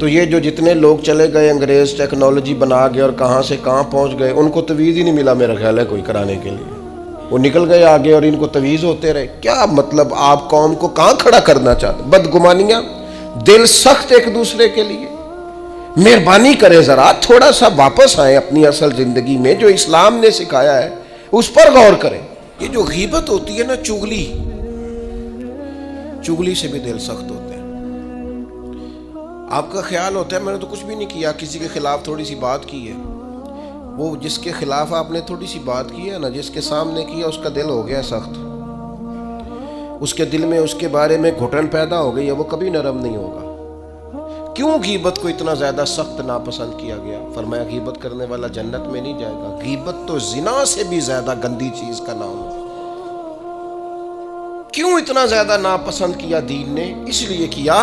تو یہ جو جتنے لوگ چلے گئے انگریز ٹیکنالوجی بنا گئے اور کہاں سے کہاں پہنچ گئے، ان کو تویز ہی نہیں ملا میرا خیال ہے کوئی کرانے کے لیے، وہ نکل گئے آگے اور ان کو تویز ہوتے رہے۔ کیا مطلب آپ قوم کو کہاں کھڑا کرنا چاہتے؟ بدگمانیاں، دل سخت ایک دوسرے کے لیے۔ مہربانی کریں ذرا تھوڑا سا واپس آئیں اپنی اصل زندگی میں، جو اسلام نے سکھایا ہے اس پر غور کریں۔ یہ جو غیبت ہوتی ہے نا، چغلی سے بھی دل سخت ہوتے ہیں۔ آپ کا خیال ہوتا ہے میں نے تو کچھ بھی نہیں کیا، کسی کے خلاف تھوڑی سی بات کی ہے، وہ جس کے خلاف آپ نے تھوڑی سی بات کی ہے نا، جس کے سامنے کیا اس کا دل ہو گیا سخت، اس کے دل میں اس کے بارے میں گھٹن پیدا ہو گئی ہے، وہ کبھی نرم نہیں ہوگا۔ کیوں غیبت کو اتنا زیادہ سخت ناپسند کیا گیا؟ فرمایا غیبت کرنے والا جنت میں نہیں جائے گا۔ غیبت تو زنا سے بھی زیادہ گندی چیز کا نام ہے۔ کیوں اتنا زیادہ ناپسند کیا دین نے؟ اس لیے کیا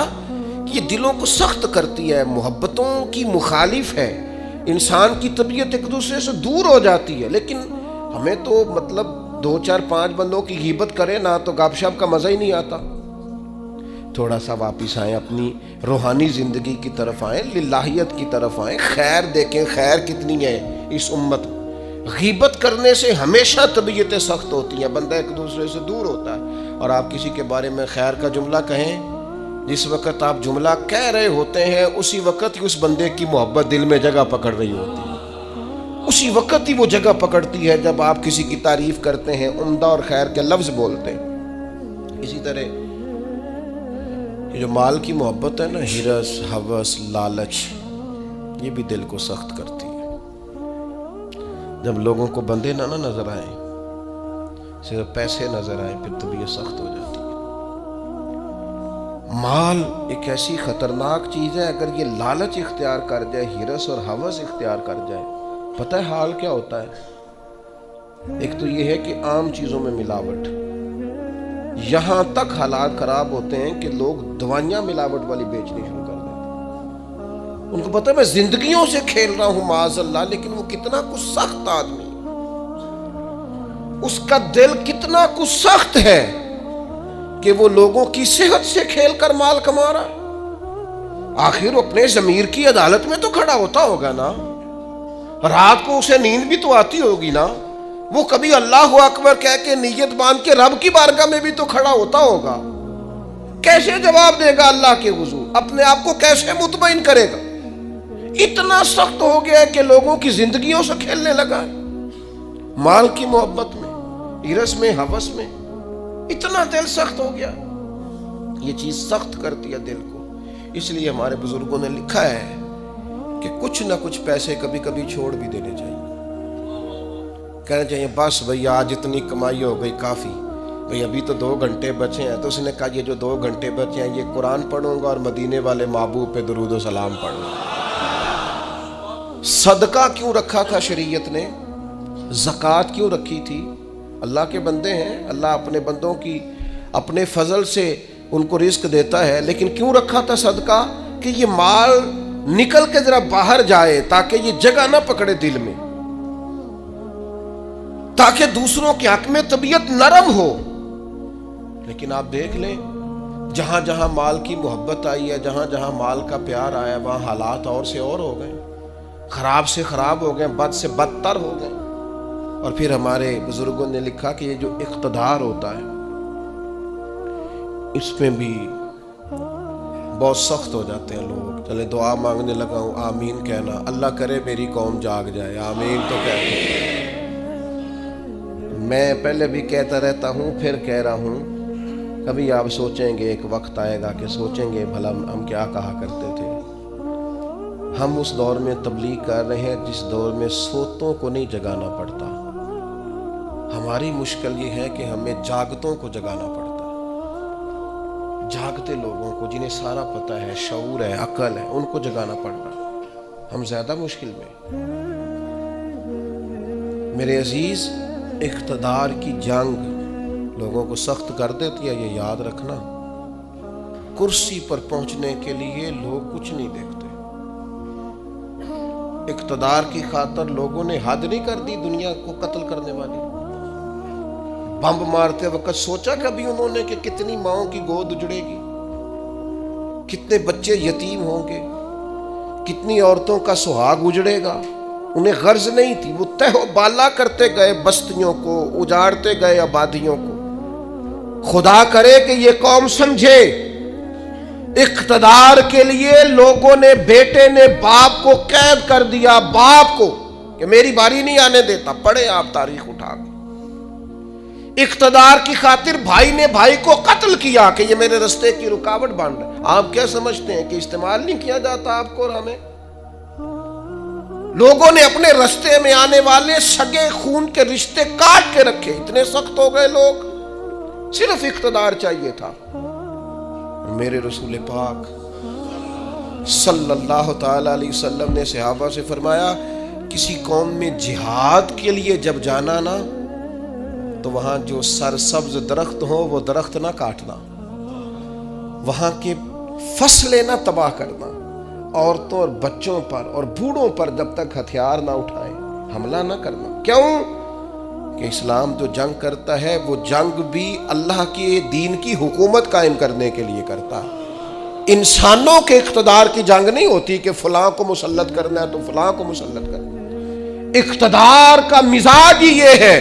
کہ یہ دلوں کو سخت کرتی ہے، محبتوں کی مخالف ہے، انسان کی طبیعت ایک دوسرے سے دور ہو جاتی ہے۔ لیکن ہمیں تو مطلب 2 4 5 بندوں کی غیبت کرے نا تو گپ شپ کا مزہ ہی نہیں آتا۔ تھوڑا سا واپس آئیں، اپنی روحانی زندگی کی طرف آئیں، للہیت کی طرف آئیں، خیر دیکھیں، خیر کتنی ہے اس امت میں۔ غیبت کرنے سے ہمیشہ طبیعتیں سخت ہوتی ہیں، بندہ ایک دوسرے سے دور ہوتا ہے۔ اور آپ کسی کے بارے میں خیر کا جملہ کہیں، جس وقت آپ جملہ کہہ رہے ہوتے ہیں اسی وقت ہی اس بندے کی محبت دل میں جگہ پکڑ رہی ہوتی ہے، اسی وقت ہی وہ جگہ پکڑتی ہے جب آپ کسی کی تعریف کرتے ہیں، عمدہ اور خیر کے لفظ بولتے ہیں۔ اسی طرح یہ جو مال کی محبت ہے نا، ہرس، ہوس، لالچ، یہ بھی دل کو سخت کرتی ہے۔ جب لوگوں کو بندے نہ نظر آئیں، صرف پیسے نظر آئیں، پھر طبیعت سخت ہو جاتی ہے۔ مال ایک ایسی خطرناک چیز ہے، اگر یہ لالچ اختیار کر جائے، ہرس اور ہوس اختیار کر جائے، پتہ ہے حال کیا ہوتا ہے؟ ایک تو یہ ہے کہ عام چیزوں میں ملاوٹ، یہاں تک حالات خراب ہوتے ہیں کہ لوگ دوائیاں ملاوٹ والی بیچنی شروع کر دیتے ہیں۔ ان کو پتہ ہے میں زندگیوں سے کھیل رہا ہوں معاذ اللہ، لیکن وہ کتنا کچھ سخت آدمی، اس کا دل کتنا کچھ سخت ہے کہ وہ لوگوں کی صحت سے کھیل کر مال کما رہا ہے۔ آخر وہ اپنے ضمیر کی عدالت میں تو کھڑا ہوتا ہوگا نا، رات کو اسے نیند بھی تو آتی ہوگی نا، وہ کبھی اللہ اکبر کہہ کے نیت باندھ کے رب کی بارگاہ میں بھی تو کھڑا ہوتا ہوگا۔ کیسے جواب دے گا اللہ کے حضور؟ اپنے آپ کو کیسے مطمئن کرے گا؟ اتنا سخت ہو گیا ہے کہ لوگوں کی زندگیوں سے کھیلنے لگا ہے، مال کی محبت میں، ہرس میں، ہوس میں، اتنا دل سخت ہو گیا۔ یہ چیز سخت کرتی ہے دل کو۔ اس لیے ہمارے بزرگوں نے لکھا ہے کہ کچھ نہ کچھ پیسے کبھی کبھی چھوڑ بھی دینے چاہیے، کہنا چاہیے بس بھئی آج اتنی کمائی ہو گئی کافی، بھئی ابھی تو 2 گھنٹے بچے ہیں، تو اس نے کہا یہ جو 2 گھنٹے بچے ہیں یہ قرآن پڑھوں گا اور مدینے والے محبوب پہ درود و سلام پڑھوں گا۔ صدقہ کیوں رکھا تھا شریعت نے؟ زکوٰۃ کیوں رکھی تھی؟ اللہ کے بندے ہیں، اللہ اپنے بندوں کی اپنے فضل سے ان کو رزق دیتا ہے، لیکن کیوں رکھا تھا صدقہ؟ کہ یہ مال نکل کے ذرا باہر جائے، تاکہ یہ جگہ نہ پکڑے دل میں، تاکہ دوسروں کے حق میں طبیعت نرم ہو۔ لیکن آپ دیکھ لیں، جہاں جہاں مال کی محبت آئی ہے، جہاں جہاں مال کا پیار آیا، وہاں حالات اور سے اور ہو گئے، خراب سے خراب ہو گئے، بد سے بدتر ہو گئے۔ اور پھر ہمارے بزرگوں نے لکھا کہ یہ جو اقتدار ہوتا ہے اس میں بھی بہت سخت ہو جاتے ہیں لوگ۔ چلے دعا مانگنے لگا ہوں، آمین کہنا، اللہ کرے میری قوم جاگ جائے، آمین تو کہتے ہیں۔ میں پہلے بھی کہتا رہتا ہوں، پھر کہہ رہا ہوں، کبھی آپ سوچیں گے، ایک وقت آئے گا کہ سوچیں گے بھلا ہم کیا کہا کرتے تھے۔ ہم اس دور میں تبلیغ کر رہے ہیں جس دور میں سوتوں کو نہیں جگانا پڑتا۔ ہماری مشکل یہ ہے کہ ہمیں جاگتوں کو جگانا پڑتا ہے، جاگتے لوگوں کو جنہیں سارا پتہ ہے، شعور ہے، عقل ہے، ان کو جگانا پڑنا۔ ہم زیادہ مشکل میں۔ میرے عزیز، اقتدار کی جنگ لوگوں کو سخت کر دیتی ہے، یہ یاد رکھنا۔ کرسی پر پہنچنے کے لیے لوگ کچھ نہیں دیکھتے۔ اقتدار کی خاطر لوگوں نے حد نہیں کر دی دنیا کو قتل کرنے والی۔ بم مارتے وقت سوچا کبھی انہوں نے کہ کتنی ماؤں کی گود اجڑے گی، کتنے بچے یتیم ہوں گے؟ کتنی عورتوں کا سہاگ اجڑے گا، انہیں غرض نہیں تھی، وہ تہ و بالا کرتے گئے بستیوں کو، اجاڑتے گئے آبادیوں کو۔ خدا کرے کہ یہ قوم سمجھے، اقتدار کے لیے لوگوں نے، بیٹے نے باپ کو قید کر دیا، باپ کو، کہ میری باری نہیں آنے دیتا۔ پڑھے آپ تاریخ اٹھا کے، اقتدار کی خاطر بھائی نے بھائی کو قتل کیا کہ یہ میرے راستے کی رکاوٹ بن رہا ہے۔ آپ کیا سمجھتے ہیں کہ استعمال نہیں کیا جاتا آپ کو اور ہمیں؟ لوگوں نے اپنے راستے میں آنے والے سگے خون کے رشتے کاٹ کے رکھے، اتنے سخت ہو گئے لوگ، صرف اقتدار چاہیے تھا۔ میرے رسول پاک صلی اللہ تعالی علیہ وسلم نے صحابہ سے فرمایا، کسی قوم میں جہاد کے لیے جب جانا نا تو وہاں جو سرسبز درخت ہو وہ درخت نہ کاٹنا، وہاں کے فصلیں نہ تباہ کرنا، عورتوں اور بچوں پر اور بوڑھوں پر جب تک ہتھیار نہ اٹھائیں حملہ نہ کرنا۔ کیوں کہ اسلام جو جنگ کرتا ہے وہ جنگ بھی اللہ کے دین کی حکومت قائم کرنے کے لیے کرتا ہے۔ انسانوں کے اقتدار کی جنگ نہیں ہوتی کہ فلاں کو مسلط کرنا ہے تو فلاں کو مسلط کرنا ہے۔ اقتدار کا مزاج ہی یہ ہے،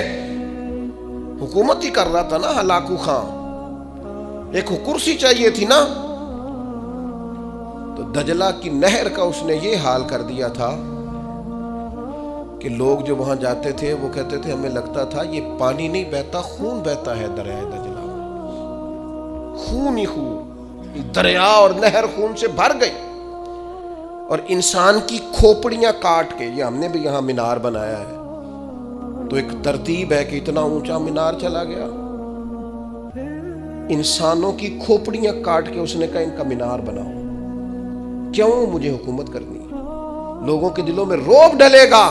حکومت ہی کر رہا تھا نا ہلاکو خان، ایک کرسی چاہیے تھی نا، تو دجلہ کی نہر کا اس نے یہ حال کر دیا تھا کہ لوگ جو وہاں جاتے تھے وہ کہتے تھے ہمیں لگتا تھا یہ پانی نہیں بہتا، خون بہتا ہے دریائے دجلہ میں، خون ہی خون، دریا اور نہر خون سے بھر گئی۔ اور انسان کی کھوپڑیاں کاٹ کے، یہ ہم نے بھی یہاں مینار بنایا ہے تو ایک ترتیب ہے کہ اتنا اونچا مینار چلا گیا، انسانوں کی کھوپڑیاں کاٹ کے اس نے کہا ان کا مینار بناؤ۔ کیوں؟ مجھے حکومت کرنی ہے، لوگوں کے دلوں میں رعب ڈلے گا،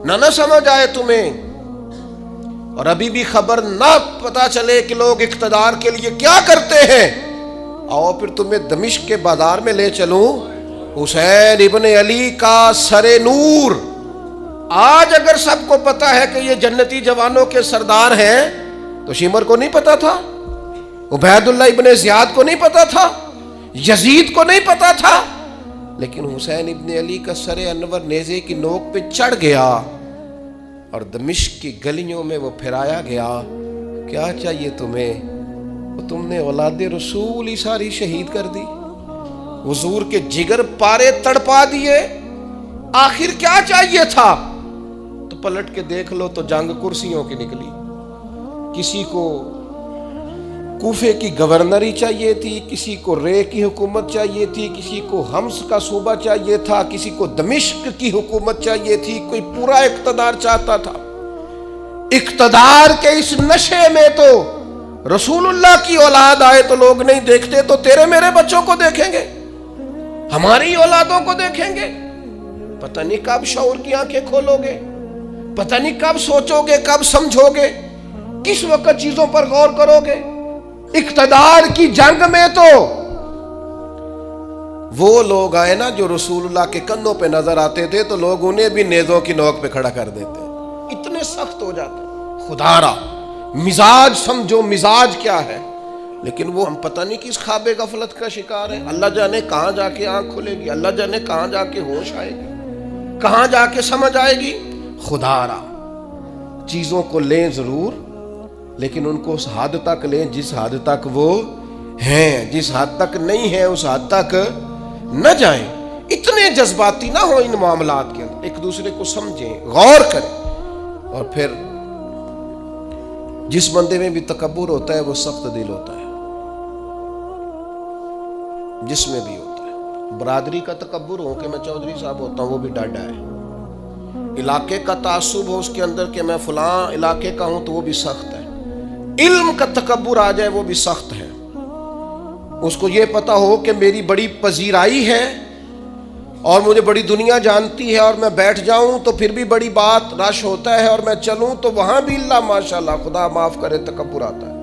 نہ سمجھ آئے تمہیں، اور ابھی بھی خبر نہ پتا چلے کہ لوگ اقتدار کے لیے کیا کرتے ہیں۔ آؤ پھر تمہیں دمشق کے بازار میں لے چلوں، حسین ابن علی کا سر نور، آج اگر سب کو پتا ہے کہ یہ جنتی جوانوں کے سردار ہیں تو شمر کو نہیں پتا تھا، عبید اللہ ابن زیاد کو نہیں پتا تھا، یزید کو نہیں پتا تھا، لیکن حسین ابن علی کا سر انور نیزے کی نوک پہ چڑھ گیا اور دمشق کی گلیوں میں وہ پھرایا گیا۔ کیا چاہیے تمہیں؟ تم نے اولاد رسول ہی ساری شہید کر دی، حضور کے جگر پارے تڑپا دیے، آخر کیا چاہیے تھا؟ تو پلٹ کے دیکھ لو تو جنگ کرسیوں کی نکلی، کسی کو کوفے کی گورنری چاہیے تھی، کسی کو رے کی حکومت چاہیے تھی، کسی کو حمص کا صوبہ چاہیے تھا، کسی کو دمشق کی حکومت چاہیے تھی، کوئی پورا اقتدار چاہتا تھا۔ اقتدار کے اس نشے میں تو رسول اللہ کی اولاد آئے تو لوگ نہیں دیکھتے، تو تیرے میرے بچوں کو دیکھیں گے، ہماری اولادوں کو دیکھیں گے۔ پتہ نہیں کب شعور کی آنکھیں کھولو گے، پتہ نہیں کب سوچو گے، کب سمجھو گے، کس وقت چیزوں پر غور کرو گے۔ اقتدار کی جنگ میں تو وہ لوگ آئے نا جو رسول اللہ کے کندھوں پہ نظر آتے تھے تو لوگ انہیں بھی نیزوں کی نوک پہ کھڑا کر دیتے، اتنے سخت ہو جاتے۔ خدا را مزاج سمجھو، مزاج کیا ہے۔ لیکن وہ ہم پتہ نہیں کس خواب غفلت کا شکار ہے، اللہ جانے کہاں جا کے آنکھ کھلے گی، اللہ جانے کہاں جا کے ہوش آئے گی، کہاں جا کے سمجھ آئے گی۔ خدا را چیزوں کو لیں ضرور، لیکن ان کو اس حد تک لیں جس حد تک وہ ہیں، جس حد تک نہیں ہیں اس حد تک نہ جائیں۔ اتنے جذباتی نہ ہو ان معاملات کے اندر، ایک دوسرے کو سمجھیں، غور کریں۔ اور پھر جس بندے میں بھی تکبر ہوتا ہے وہ سخت دل ہوتا ہے، جس میں بھی ہوتا ہے۔ برادری کا تکبر ہو کہ میں چودھری صاحب ہوتا ہوں وہ بھی ڈاڈا ہے، علاقے کا تعصب ہو اس کے اندر کہ میں فلاں علاقے کا ہوں تو وہ بھی سخت ہے، علم کا تکبر آ جائے وہ بھی سخت ہے۔ اس کو یہ پتا ہو کہ میری بڑی پذیرائی ہے اور مجھے بڑی دنیا جانتی ہے، اور میں بیٹھ جاؤں تو پھر بھی بڑی بات رش ہوتا ہے، اور میں چلوں تو وہاں بھی اللہ ماشاءاللہ خدا معاف کرے تکبر آتا ہے۔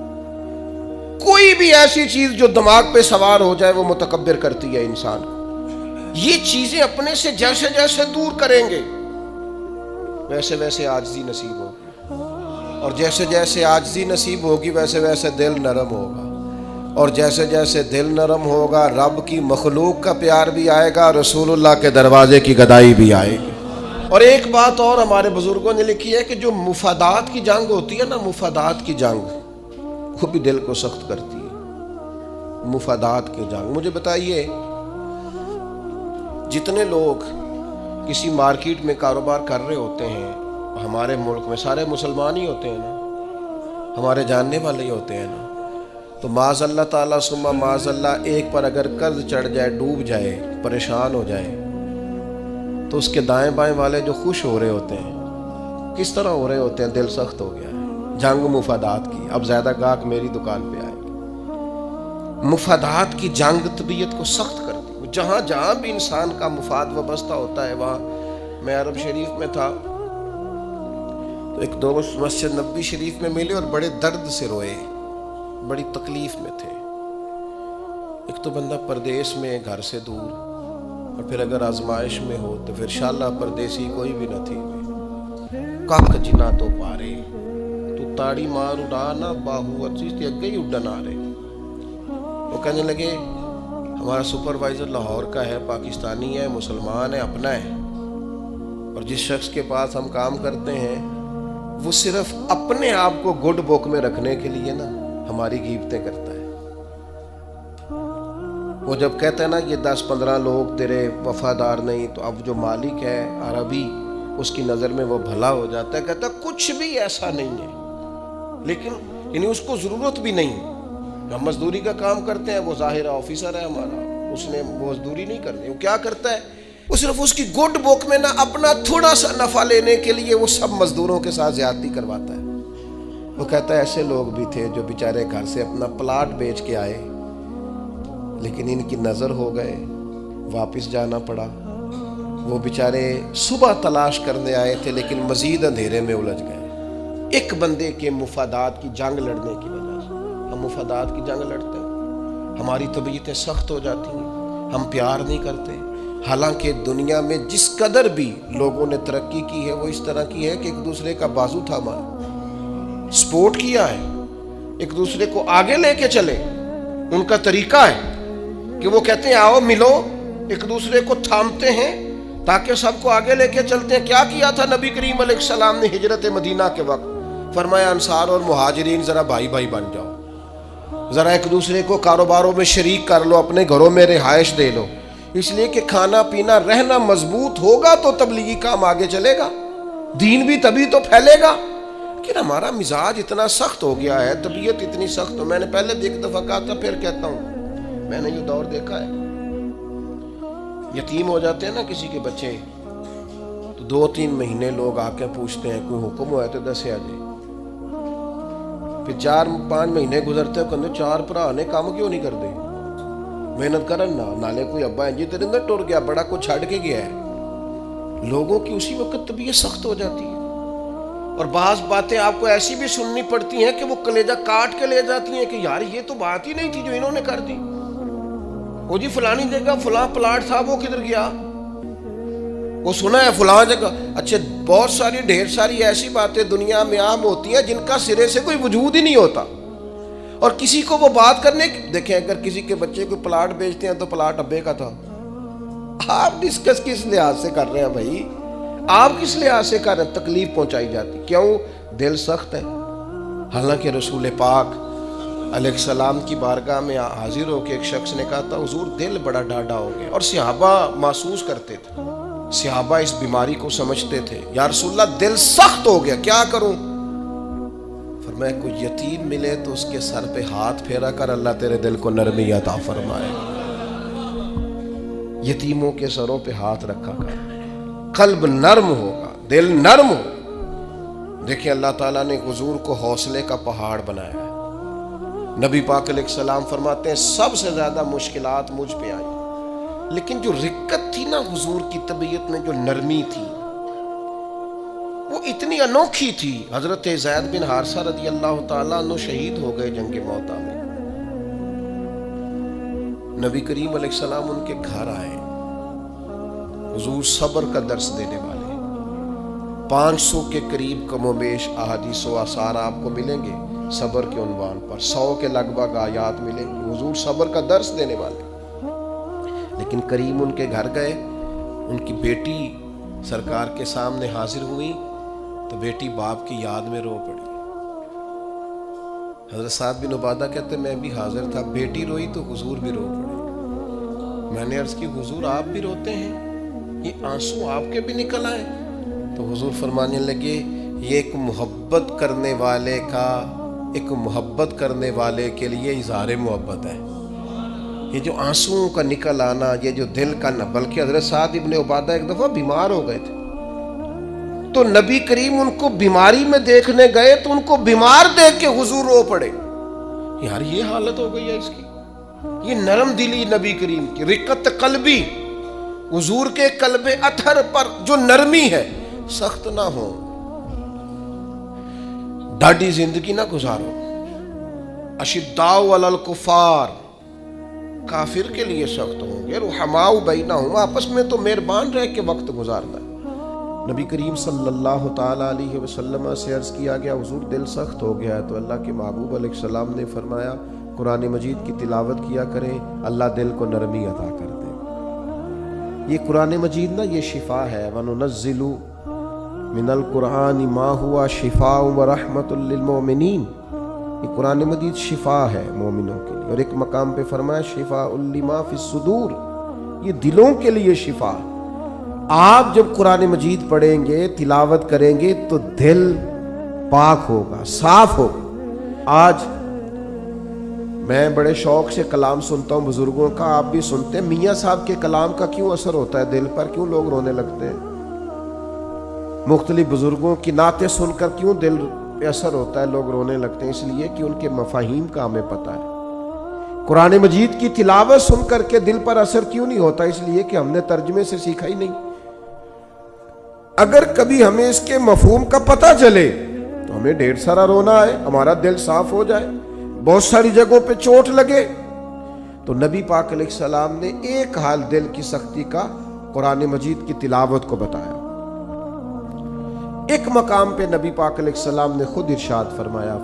کوئی بھی ایسی چیز جو دماغ پہ سوار ہو جائے وہ متکبر کرتی ہے انسان کو۔ یہ چیزیں اپنے سے جیسے جیسے دور کریں گے ویسے ویسے عاجزی نصیب ہوگی، اور جیسے جیسے عاجزی نصیب ہوگی ویسے ویسے دل نرم ہوگا۔ اور جیسے جیسے دل نرم ہوگا رب کی مخلوق کا پیار بھی آئے گا، رسول اللہ کے دروازے کی گدائی بھی آئے گی۔ اور ایک بات اور ہمارے بزرگوں نے لکھی ہے کہ جو مفادات کی جنگ ہوتی ہے نا، مفادات کی جنگ، وہ بھی دل کو سخت کرتی ہے۔ مفادات کی جنگ، مجھے بتائیے جتنے لوگ کسی مارکیٹ میں کاروبار کر رہے ہوتے ہیں ہمارے ملک میں، سارے مسلمان ہی ہوتے ہیں نا، ہمارے جاننے والے ہی ہوتے ہیں نا، تو معاذ اللہ تعالیٰ ثم معاذ اللہ ایک پر اگر قرض چڑھ جائے، ڈوب جائے، پریشان ہو جائے، تو اس کے دائیں بائیں والے جو خوش ہو رہے ہوتے ہیں کس طرح ہو رہے ہوتے ہیں؟ دل سخت ہو گیا ہے۔ جنگ مفادات کی، اب زیادہ گاہک میری دکان پہ آئے گی۔ مفادات کی جنگ طبیعت کو سخت کرتی ہے۔ جہاں جہاں بھی انسان کا مفاد وابستہ ہوتا ہے، وہاں میں عرب شریف میں تھا تو ایک دوست مسجد نبوی شریف میں ملے اور بڑے درد سے روئے، بڑی تکلیف میں تھے۔ ایک تو بندہ پردیس میں، گھر سے دور، اور پھر اگر آزمائش میں ہو تو پھر شالہ پردیسی کوئی بھی نہ تھی، کاک جنا تو پارے تو تاڑی مار اڑانا باہو چیز تے اگے ہی اڈن آ رہے۔ وہ کہنے لگے ہمارا سپروائزر لاہور کا ہے، پاکستانی ہے، مسلمان ہے، اپنا ہے، اور جس شخص کے پاس ہم کام کرتے ہیں وہ صرف اپنے آپ کو گڈ بک میں رکھنے کے لیے نا ہماری غیبتیں کرتا ہے۔ وہ جب کہتا ہے نا یہ 10-15 لوگ تیرے وفادار نہیں، تو اب جو مالک ہے عربی، اس کی نظر میں وہ بھلا ہو جاتا ہے، کہتا ہے کچھ بھی ایسا نہیں ہے، لیکن یعنی اس کو ضرورت بھی نہیں۔ ہم مزدوری کا کام کرتے ہیں، وہ ظاہر آفیسر ہے ہمارا، اس نے وہ مزدوری نہیں کرنی، وہ کیا کرتا ہے، وہ صرف اس کی گڈ بک میں نا اپنا تھوڑا سا نفع لینے کے لیے وہ سب مزدوروں کے ساتھ زیادتی کرواتا ہے۔ وہ کہتا ہے ایسے لوگ بھی تھے جو بیچارے گھر سے اپنا پلاٹ بیچ کے آئے، لیکن ان کی نظر ہو گئے، واپس جانا پڑا۔ وہ بیچارے صبح تلاش کرنے آئے تھے لیکن مزید اندھیرے میں الجھ گئے، ایک بندے کے مفادات کی جنگ لڑنے کی وجہ سے۔ ہم مفادات کی جنگ لڑتے ہیں، ہماری طبیعتیں سخت ہو جاتی ہیں، ہم پیار نہیں کرتے۔ حالانکہ دنیا میں جس قدر بھی لوگوں نے ترقی کی ہے وہ اس طرح کی ہے کہ ایک دوسرے کا بازو تھاما ہے، سپورٹ کیا ہے، ایک دوسرے کو آگے لے کے چلے۔ ان کا طریقہ ہے کہ وہ کہتے ہیں آؤ ملو، ایک دوسرے کو تھامتے ہیں تاکہ سب کو آگے لے کے چلتے ہیں۔ کیا کیا تھا نبی کریم علیہ السلام نے ہجرت مدینہ کے وقت؟ فرمایا انصار اور مہاجرین ذرا بھائی بھائی بن جاؤ، ذرا ایک دوسرے کو کاروباروں میں شریک کر لو، اپنے گھروں میں رہائش دے لو، اس لیے کہ کھانا پینا رہنا مضبوط ہوگا تو تبلیغی کام آگے چلے گا، دین بھی تبھی تو پھیلے گا۔ لیکن ہمارا مزاج اتنا سخت ہو گیا ہے، طبیعت اتنی سخت ہو، میں نے پہلے بھی ایک دفعہ کہا تھا، پھر کہتا ہوں، میں نے یہ دور دیکھا ہے، یتیم ہو جاتے ہیں نا کسی کے بچے، تو 2-3 مہینے لوگ آ کے پوچھتے ہیں کوئی حکم ہوا ہے تو دسیا جی، پھر 4-5 مہینے گزرتے ہیں، کہتے 4 بھرا نے کام کیوں نہیں کرتے، محنت کرن نہ، نالے کوئی ابا جی تیرے اندر ٹر گیا، بڑا کچھ چھڑ کے گیا ہے۔ لوگوں کی اسی وقت طبیعت سخت ہو جاتی ہے، اور بعض باتیں آپ کو ایسی بھی سننی پڑتی ہیں کہ وہ کلیجہ کاٹ کے لے جاتی ہیں کہ یار یہ تو بات ہی نہیں تھی جو انہوں نے کر دی۔ وہ جی فلانی جگہ فلاں پلاٹ تھا، وہ کدھر گیا؟ وہ سنا ہے فلاں جگہ، اچھا بہت ساری ڈھیر ساری ایسی باتیں دنیا میں عام ہوتی ہیں جن کا سرے سے کوئی وجود ہی نہیں ہوتا، اور کسی کو وہ بات کرنے کی، دیکھیں اگر کسی کے بچے کو پلاٹ بیچتے ہیں تو پلاٹ ابے کا تھا، آپ ڈسکس کس لحاظ سے کر رہے ہیں بھائی؟ آپ کس لحاظ سے کر رہے ہیں؟ تکلیف پہنچائی جاتی، کیوں؟ دل سخت ہے۔ حالانکہ رسول پاک علیہ السلام کی بارگاہ میں حاضر ہو کے ایک شخص نے کہا تھا حضور دل بڑا ڈاڈا ہو گیا، اور صحابہ محسوس کرتے تھے، صحابہ اس بیماری کو سمجھتے تھے، یا رسول اللہ دل سخت ہو گیا، کیا کروں؟ فرمایا کوئی یتیم ملے تو اس کے سر پہ ہاتھ پھیرا کر، اللہ تیرے دل کو نرمی عطا فرمائے۔ یتیموں کے سروں پہ ہاتھ رکھا کر، قلب نرم ہوگا، دل نرم ہو۔ دیکھیں اللہ تعالیٰ نے حضور کو حوصلے کا پہاڑ بنایا ہے۔ نبی پاک علیہ السلام فرماتے ہیں سب سے زیادہ مشکلات مجھ پہ آئی، لیکن جو رقت تھی نا حضور کی طبیعت میں، جو نرمی تھی، وہ اتنی انوکھی تھی۔ حضرت زید بن حارثہ رضی اللہ تعالیٰ عنہ شہید ہو گئے جنگ موتا میں، نبی کریم علیہ السلام ان کے گھر آئے، حضور صبر کا درس دینے والے، 500 کے قریب کم و بیش احادیث و آثار آپ کو ملیں گے صبر کے عنوان پر 100 کے لگ بھگ آیات ملیں گی، حضور صبر کا درس دینے والے۔ لیکن کریم ان کے گھر گئے، ان کی بیٹی سرکار کے سامنے حاضر ہوئی تو بیٹی باپ کی یاد میں رو پڑی۔ حضرت سعد بن عبادہ کہتے میں بھی حاضر تھا، بیٹی روئی تو حضور بھی رو پڑے۔ میں نے عرض کی حضور آپ بھی روتے ہیں، یہ آنسو آپ کے بھی نکل آئے؟ تو حضور فرمانے لگے یہ ایک محبت کرنے والے کے لیے اظہار محبت ہے۔ یہ جو آنسوؤں کا نکل آنا، یہ جو دل کا نہ، بلکہ حضرت سعد بن عبادہ ایک دفعہ بیمار ہو گئے تھے تو نبی کریم ان کو بیماری میں دیکھنے گئے تو ان کو بیمار دیکھ کے حضور رو پڑے۔ یار یہ حالت ہو گئی ہے اس کی، یہ نرم دلی نبی کریم کی، رقت قلبی، حضور کے قلب اطہر پر جو نرمی ہے، سخت نہ ہو، ڈاڈی زندگی نہ گزارو۔ اشداء علی الکفار، کافر کے لیے سخت ہوں گے، رحماء بینہم، آپس میں تو مہربان رہ کے وقت گزارنا ہے۔ نبی کریم صلی اللہ تعالیٰ علیہ وسلم سے عرض کیا گیا حضور دل سخت ہو گیا ہے، تو اللہ کے محبوب علیہ السلام نے فرمایا قرآن مجید کی تلاوت کیا کریں، اللہ دل کو نرمی عطا کر دے۔ یہ قرآن مجید نا یہ شفا ہے، وَنُنَزِّلُ مِنَ الْقُرْآنِ مَا هُوَ شِفَاءٌ وَرَحْمَةٌ لِّلْمُؤْمِنِينَ، یہ قرآن مجید شفا ہے مومنوں کے لیے، اور ایک مقام پہ فرمایا شفاء لِمَا فِي الصُّدُورِ، یہ دلوں کے لیے شفا۔ آپ جب قرآن مجید پڑھیں گے، تلاوت کریں گے تو دل پاک ہوگا، صاف ہوگا۔ آج میں بڑے شوق سے کلام سنتا ہوں بزرگوں کا، آپ بھی سنتے ہیں، میاں صاحب کے کلام کا کیوں اثر ہوتا ہے دل پر، کیوں لوگ رونے لگتے ہیں؟ مختلف بزرگوں کی نعتیں سن کر کیوں دل پہ اثر ہوتا ہے، لوگ رونے لگتے ہیں؟ اس لیے کہ ان کے مفاہیم کا ہمیں پتہ ہے۔ قرآن مجید کی تلاوت سن کر کے دل پر اثر کیوں نہیں ہوتا؟ اس لیے کہ ہم نے ترجمے سے سیکھا ہی نہیں۔ اگر کبھی ہمیں اس کے مفہوم کا پتہ چلے تو ہمیں ڈھیر سارا رونا آئے، ہمارا دل صاف ہو جائے، بہت ساری جگہوں پہ چوٹ لگے، تو نبی پاک علیہ السلام نے ایک حال دل کی سختی کا قرآن مجید کی تلاوت کو بتایا۔ ایک مقام پہ نبی پاک علیہ السلام نے خود ارشاد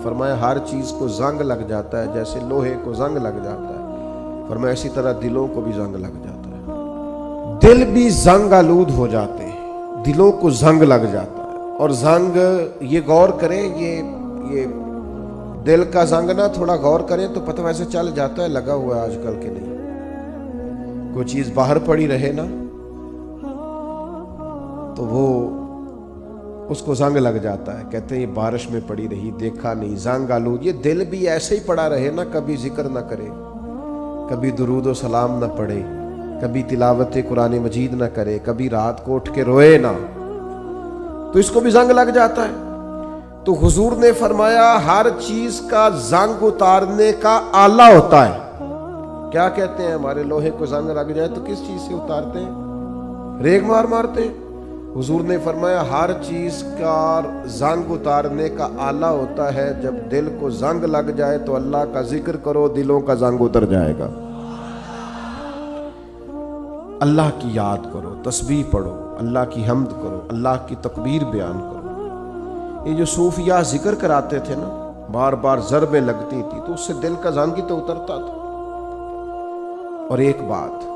فرمایا ہر چیز کو زنگ لگ جاتا ہے، جیسے لوہے کو زنگ لگ جاتا ہے، فرمایا اسی طرح دلوں کو بھی زنگ لگ جاتا ہے، دل بھی زنگ آلود ہو جاتے ہیں، دلوں کو زنگ لگ جاتا ہے۔ اور زنگ، یہ غور کریں، یہ دل کا زنگ نا تھوڑا غور کریں تو پتہ ویسے چل جاتا ہے لگا ہوا ہے آج کل کے نہیں۔ کوئی چیز باہر پڑی رہے نا تو وہ اس کو زنگ لگ جاتا ہے، کہتے ہیں یہ بارش میں پڑی رہی، دیکھا نہیں، زنگ آلود۔ یہ دل بھی ایسے ہی پڑا رہے نا، کبھی ذکر نہ کرے، کبھی درود و سلام نہ پڑھے، کبھی تلاوت قرآن مجید نہ کرے، کبھی رات کو اٹھ کے روئے نہ، تو اس کو بھی زنگ لگ جاتا ہے۔ تو حضور نے فرمایا ہر چیز کا زنگ اتارنے کا آلہ ہوتا ہے۔ کیا کہتے ہیں؟ ہمارے لوہے کو زنگ لگ جائے تو کس چیز سے اتارتے ہیں؟ ریگ مارتے ہیں۔ حضور نے فرمایا ہر چیز کا زنگ اتارنے کا آلہ ہوتا ہے، جب دل کو زنگ لگ جائے تو اللہ کا ذکر کرو، دلوں کا زنگ اتر جائے گا۔ اللہ کی یاد کرو، تسبیح پڑھو، اللہ کی حمد کرو، اللہ کی تکبیر بیان کرو۔ یہ جو صوفیاء ذکر کراتے تھے نا، بار بار ضربیں لگتی تھی تو اس سے دل کا زنگ ہی تو اترتا تھا۔ اور ایک بات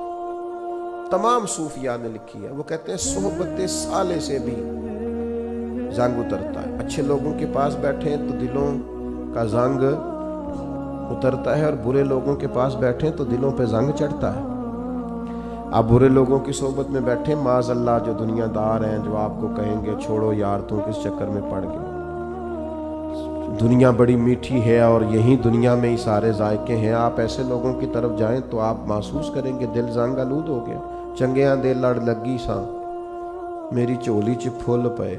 تمام صوفیاء نے لکھی ہے، وہ کہتے ہیں صحبت صالح سے بھی زنگ اترتا ہے۔ اچھے لوگوں کے پاس بیٹھیں تو دلوں کا زنگ اترتا ہے، اور برے لوگوں کے پاس بیٹھیں تو دلوں پہ زنگ چڑھتا ہے۔ آپ برے لوگوں کی صحبت میں بیٹھیں، معاذ اللہ جو دنیا دار ہیں، جو آپ کو کہیں گے چھوڑو یار تو کس چکر میں پڑ گئے، دنیا بڑی میٹھی ہے اور یہی دنیا میں ہی سارے ذائقے ہیں، آپ ایسے لوگوں کی طرف جائیں تو آپ محسوس کریں گے دل زنگ آلود ہو گیا۔ چنگیاں دے لڑ لگی ساں میری چولی چ پھل پئے،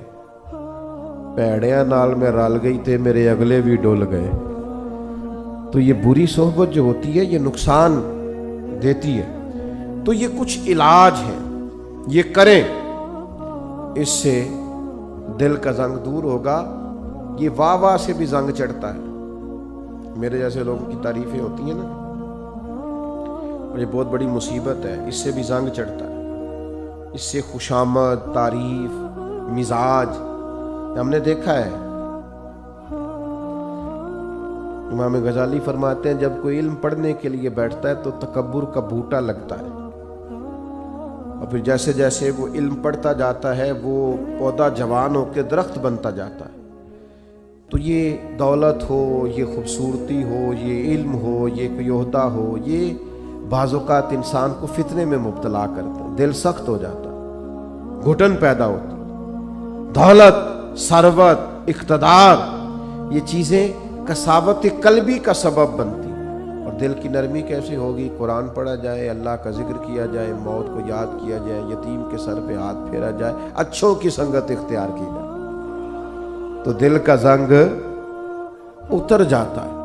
پیڑیاں نال میں رل گئی تے میرے اگلے بھی ڈول گئے۔ تو یہ بری صحبت جو ہوتی ہے یہ نقصان دیتی ہے۔ تو یہ کچھ علاج ہیں، یہ کریں، اس سے دل کا زنگ دور ہوگا۔ یہ واہ واہ سے بھی زنگ چڑھتا ہے، میرے جیسے لوگوں کی تعریفیں ہوتی ہیں نا، اور یہ بہت بڑی مصیبت ہے، اس سے بھی زنگ چڑھتا ہے۔ اس سے خوشامد، تعریف، مزاج، ہم نے دیکھا ہے امام غزالی فرماتے ہیں جب کوئی علم پڑھنے کے لیے بیٹھتا ہے تو تکبر کا بھوٹا لگتا ہے، اور پھر جیسے جیسے وہ علم پڑھتا جاتا ہے وہ پودا جوان ہو کے درخت بنتا جاتا ہے۔ تو یہ دولت ہو، یہ خوبصورتی ہو، یہ علم ہو، یہ کوئی عہدہ ہو، یہ بعض اوقات انسان کو فتنے میں مبتلا کرتا ہے، دل سخت ہو جاتا ہے، گھٹن پیدا ہوتی ہے۔ دولت، ثروت، اقتدار، یہ چیزیں کساوت قلبی کا سبب بنتی، اور دل کی نرمی کیسے ہوگی؟ قرآن پڑھا جائے، اللہ کا ذکر کیا جائے، موت کو یاد کیا جائے، یتیم کے سر پہ ہاتھ پھیرا جائے، اچھوں کی سنگت اختیار کی جائے، تو دل کا زنگ اتر جاتا ہے۔